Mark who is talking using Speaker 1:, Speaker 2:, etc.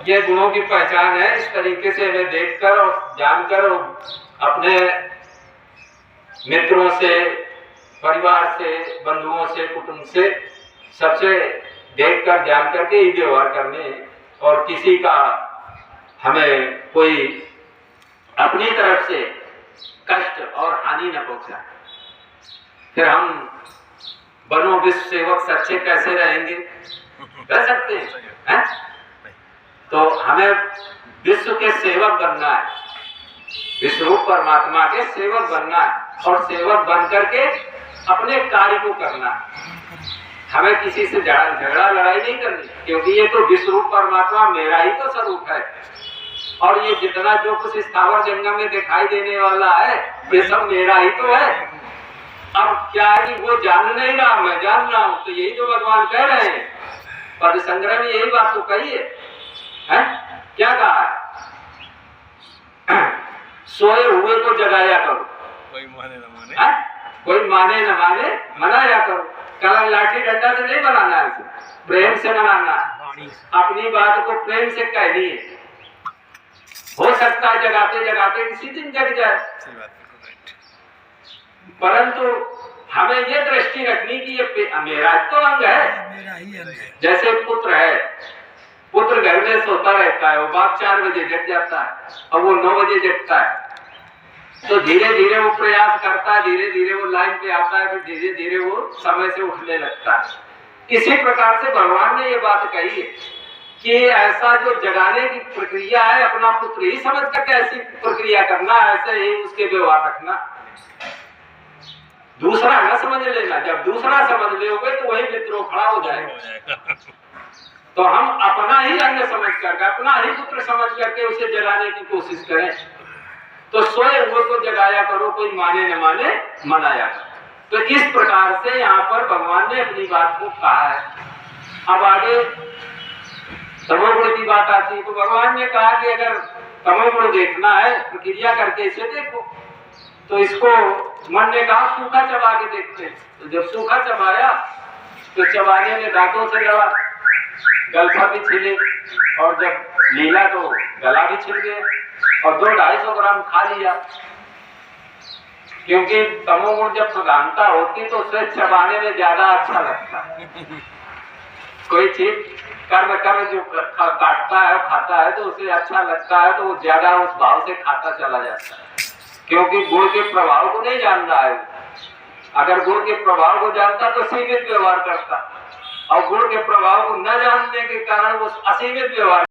Speaker 1: ये गुणों की पहचान है। इस तरीके से हमें देखकर और जानकर और अपने मित्रों से, परिवार से, बंधुओं से, कुटुंब से, सबसे देखकर जान करके ही व्यवहार करने, और किसी का हमें कोई अपनी तरफ से कष्ट और हानि न पहुंचाए। फिर हम बनो विश्व सेवक सच्चे कैसे रहेंगे? रह सकते हैं? तो हमें विश्व के सेवक बनना है, विश्वरूप परमात्मा के सेवक बनना है, और सेवक बन करके अपने कार्य को करना है। हमें किसी से झगड़ा लड़ाई नहीं करनी, क्योंकि ये तो विश्वरूप परमात्मा मेरा ही तो स्वरूप है, और ये जितना जो कुछ स्थावर जंगम में दिखाई देने वाला है ये सब मेरा ही तो है। अब क्या है कि वो जान नहीं रहा, मैं जान रहा हूं, तो यही तो भगवान कह रहे हैं। पद संग्रह में यही बात तो कही है? क्या कहा है? सोए हुए को जगाया करो,
Speaker 2: कोई माने न माने,
Speaker 1: कोई माने न माने मनाया करो। कलम लाठी डंडा से नहीं बनाना है, प्रेम से मनाना है। अपनी बात को प्रेम से कहनी है। हो सकता है जगाते जगाते किसी दिन जग जाए, परंतु हमें ये दृष्टि रखनी कि ये मेरा तो अंग है। जैसे पुत्र है, पुत्र घर में सोता रहता है, वो बाप 4 बजे जग जाता है और वो 9 बजे जगता है, तो धीरे धीरे वो प्रयास करता है, धीरे धीरे वो लाइन पे आता है, फिर धीरे धीरे वो समय से उठने लगता है। इसी प्रकार से भगवान ने ये बात कही है कि ऐसा जो जगाने की प्रक्रिया है, अपना पुत्र ही समझ करके ऐसी प्रक्रिया करना, ऐसे ही उसके व्यवहार रखना, दूसरा न समझ लेना। जब दूसरा समझ लोगे तो वही विद्रोह खड़ा हो जाएगा। तो हम अपना ही अंग समझ करके, अपना ही पुत्र समझ करके उसे जगाने की कोशिश करें। तो सोए हुए को जगाया करो, कोई माने न माने मनाया करो। तो इस प्रकार से यहाँ पर भगवान ने अपनी बात को कहा है। अब आगे तमोगुण की बात आती है, तो भगवान ने कहा कि अगर तमोगुण देखना है प्रक्रिया करके इसे देखो। तो इसको मन ने कहा सूखा चबा के देखते हैं। तो जब सूखा चबाया तो चबाने में दांतों से लड़ा, गलफा भी छिले, और जब लीला तो गला भी छिल गया, और 200-250 ग्राम खा लिया। क्योंकि तमोगुण जब प्रधानता होती तो उसे चबाने में ज्यादा अच्छा लगता है। कोई चीज कर्म जो काटता है खाता है तो उसे अच्छा लगता है, तो वो ज्यादा उस भाव से खाता चला जाता है, क्योंकि गुण के प्रभाव को नहीं जान रहा है। अगर गुण के प्रभाव को जानता तो सीमित व्यवहार करता, और गुण के प्रभाव को न जानने के कारण वो असीमित व्यवहार